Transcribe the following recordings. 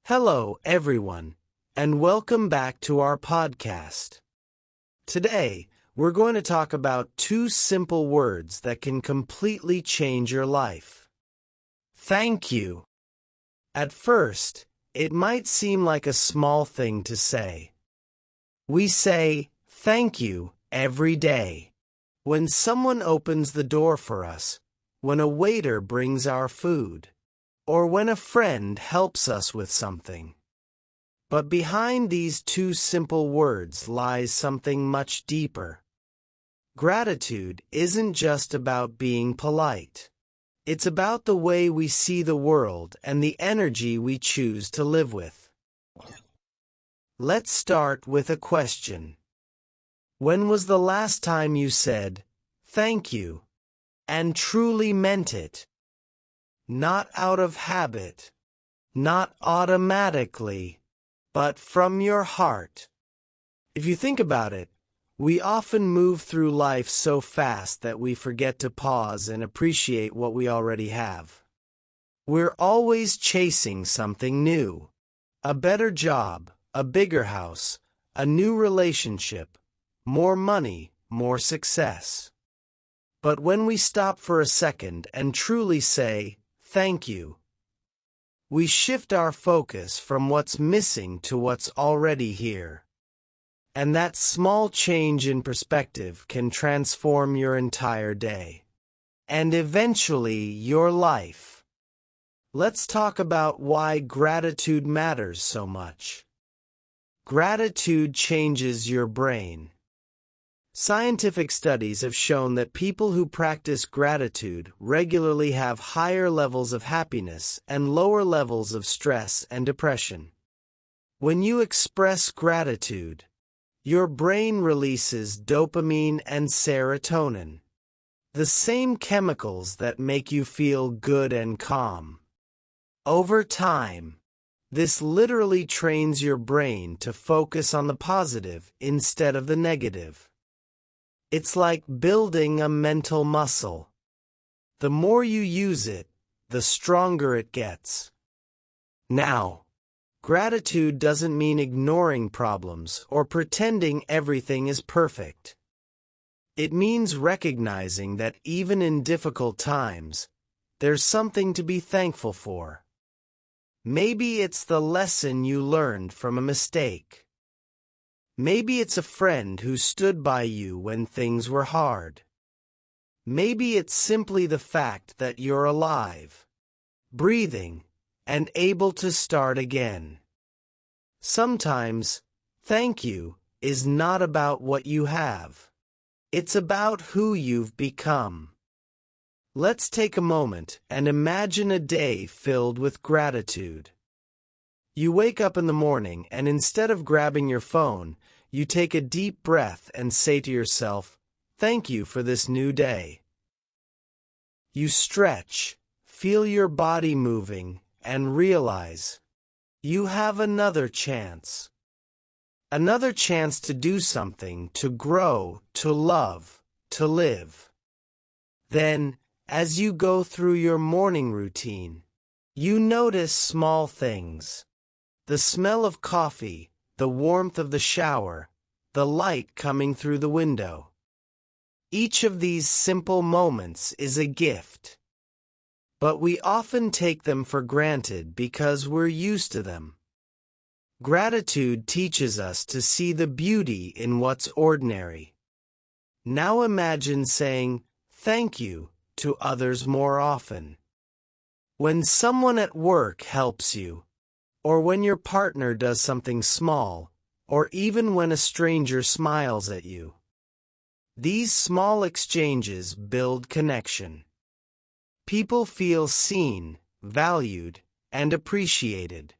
Hello, everyone, and welcome back to our podcast. Today, we're going to talk about two simple words that can completely change your life. Thank you. At first, it might seem like a small thing to say. We say thank you every day. When someone opens the door for us, when a waiter brings our food, or when a friend helps us with something. But behind these two simple words lies something much deeper. Gratitude isn't just about being polite. It's about the way we see the world and the energy we choose to live with. Let's start with a question. When was the last time you said, "Thank you," and truly meant it? Not out of habit, not automatically, but from your heart. If you think about it, we often move through life so fast that we forget to pause and appreciate what we already have. We're always chasing something new. A better job, a bigger house, a new relationship, more money, more success. But when we stop for a second and truly say, "Thank you," we shift our focus from what's missing to what's already here. And that small change in perspective can transform your entire day. And eventually your life. Let's talk about why gratitude matters so much. Gratitude changes your brain. Scientific studies have shown that people who practice gratitude regularly have higher levels of happiness and lower levels of stress and depression. When you express gratitude, your brain releases dopamine and serotonin, the same chemicals that make you feel good and calm. Over time, this literally trains your brain to focus on the positive instead of the negative. It's like building a mental muscle. The more you use it, the stronger it gets. Now, gratitude doesn't mean ignoring problems or pretending everything is perfect. It means recognizing that even in difficult times, there's something to be thankful for. Maybe it's the lesson you learned from a mistake. Maybe it's a friend who stood by you when things were hard. Maybe it's simply the fact that you're alive, breathing, and able to start again. Sometimes, thank you is not about what you have. It's about who you've become. Let's take a moment and imagine a day filled with gratitude. You wake up in the morning and instead of grabbing your phone, you take a deep breath and say to yourself, "Thank you for this new day." You stretch, feel your body moving, and realize you have another chance. Another chance to do something, to grow, to love, to live. Then, as you go through your morning routine, you notice small things. The smell of coffee, the warmth of the shower, the light coming through the window. Each of these simple moments is a gift. But we often take them for granted because we're used to them. Gratitude teaches us to see the beauty in what's ordinary. Now imagine saying, "Thank you," to others more often. When someone at work helps you, or when your partner does something small, or even when a stranger smiles at you. These small exchanges build connection. People feel seen, valued, and appreciated.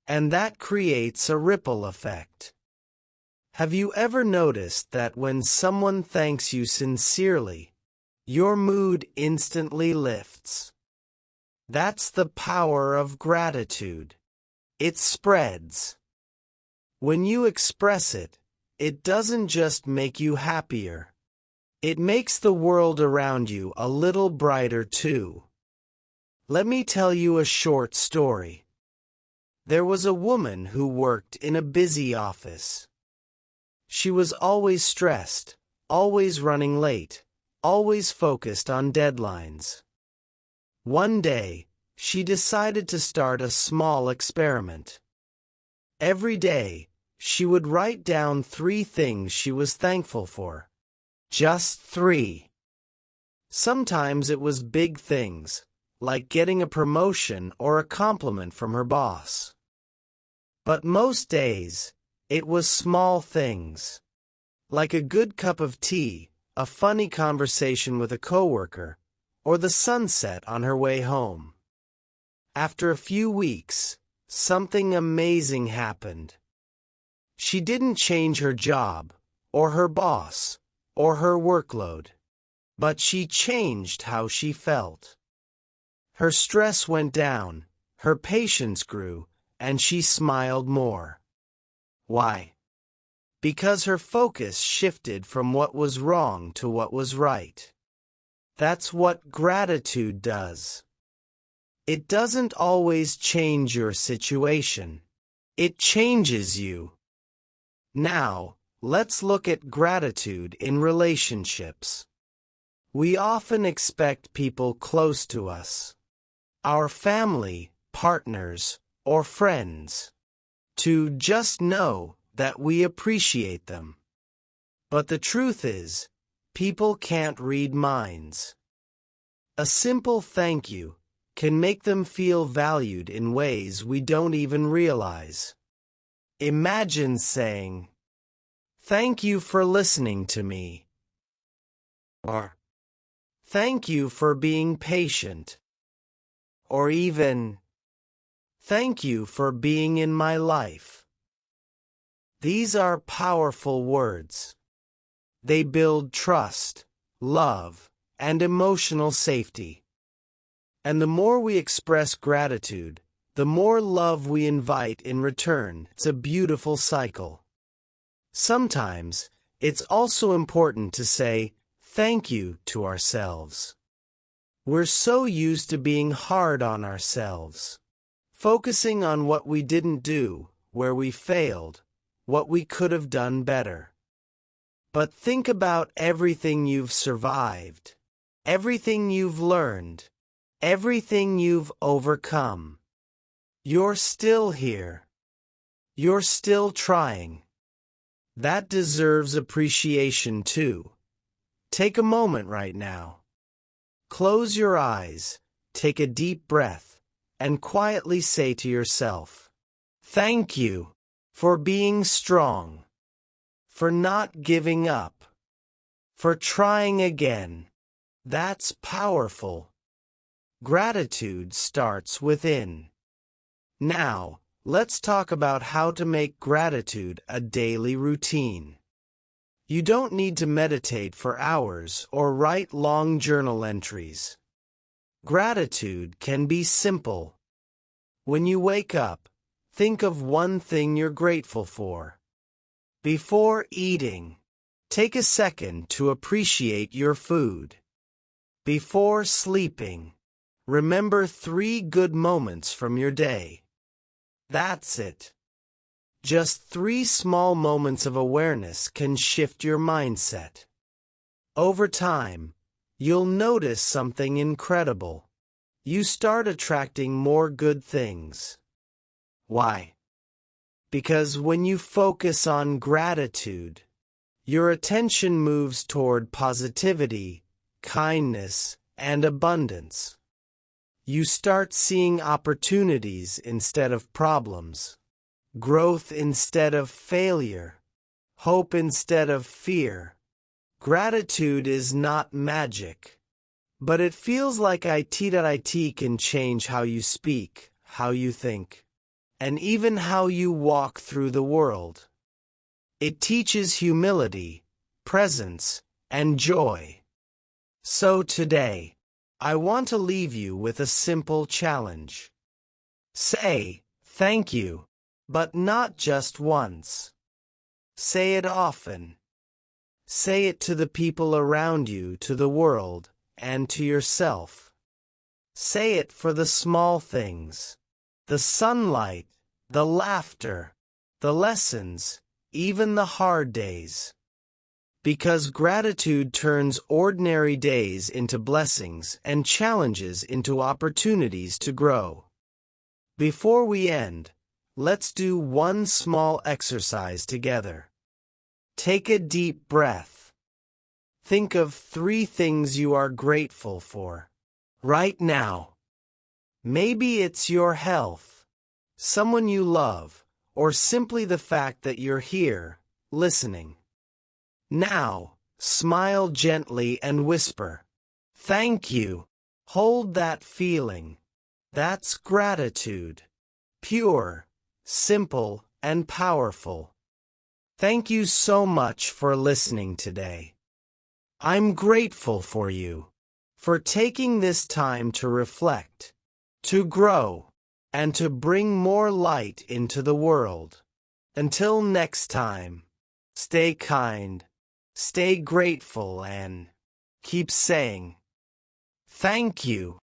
And that creates a ripple effect. Have you ever noticed that when someone thanks you sincerely, your mood instantly lifts? That's the power of gratitude. It spreads. When you express it, it doesn't just make you happier. It makes the world around you a little brighter too. Let me tell you a short story. There was a woman who worked in a busy office. She was always stressed, always running late, always focused on deadlines. One day, she decided to start a small experiment. Every day, she would write down 3 things she was thankful for. Just 3. Sometimes it was big things, like getting a promotion or a compliment from her boss. But most days, it was small things, like a good cup of tea, a funny conversation with a coworker, or the sunset on her way home. After a few weeks, something amazing happened. She didn't change her job, or her boss, or her workload, but she changed how she felt. Her stress went down, her patience grew, and she smiled more. Why? Because her focus shifted from what was wrong to what was right. That's what gratitude does. It doesn't always change your situation. It changes you. Now, let's look at gratitude in relationships. We often expect people close to us, our family, partners, or friends, to just know that we appreciate them. But the truth is, people can't read minds. A simple thank you can make them feel valued in ways we don't even realize. Imagine saying, "Thank you for listening to me," or "Thank you for being patient," or even, "Thank you for being in my life." These are powerful words. They build trust, love, and emotional safety. And the more we express gratitude, the more love we invite in return. It's a beautiful cycle. Sometimes, it's also important to say thank you to ourselves. We're so used to being hard on ourselves, focusing on what we didn't do, where we failed, what we could have done better. But think about everything you've survived, everything you've learned, everything you've overcome. You're still here. You're still trying. That deserves appreciation too. Take a moment right now. Close your eyes, take a deep breath, and quietly say to yourself, "Thank you for being strong, for not giving up, for trying again." That's powerful. Gratitude starts within. Now, let's talk about how to make gratitude a daily routine. You don't need to meditate for hours or write long journal entries. Gratitude can be simple. When you wake up, think of one thing you're grateful for. Before eating, take a second to appreciate your food. Before sleeping, remember 3 good moments from your day. That's it. Just 3 small moments of awareness can shift your mindset. Over time, you'll notice something incredible. You start attracting more good things. Why? Because when you focus on gratitude, your attention moves toward positivity, kindness, and abundance. You start seeing opportunities instead of problems, growth instead of failure, hope instead of fear. Gratitude is not magic, but it feels like it can change how you speak, how you think, and even how you walk through the world. It teaches humility, presence, and joy. So today, I want to leave you with a simple challenge. Say, "Thank you," but not just once. Say it often. Say it to the people around you, to the world, and to yourself. Say it for the small things. The sunlight, the laughter, the lessons, even the hard days. Because gratitude turns ordinary days into blessings and challenges into opportunities to grow. Before we end, let's do one small exercise together. Take a deep breath. Think of 3 things you are grateful for right now. Maybe it's your health, someone you love, or simply the fact that you're here, listening. Now, smile gently and whisper, "Thank you." Hold that feeling. That's gratitude. Pure, simple, and powerful. Thank you so much for listening today. I'm grateful for you, for taking this time to reflect, to grow, and to bring more light into the world. Until next time, stay kind, stay grateful, and keep saying, "Thank you."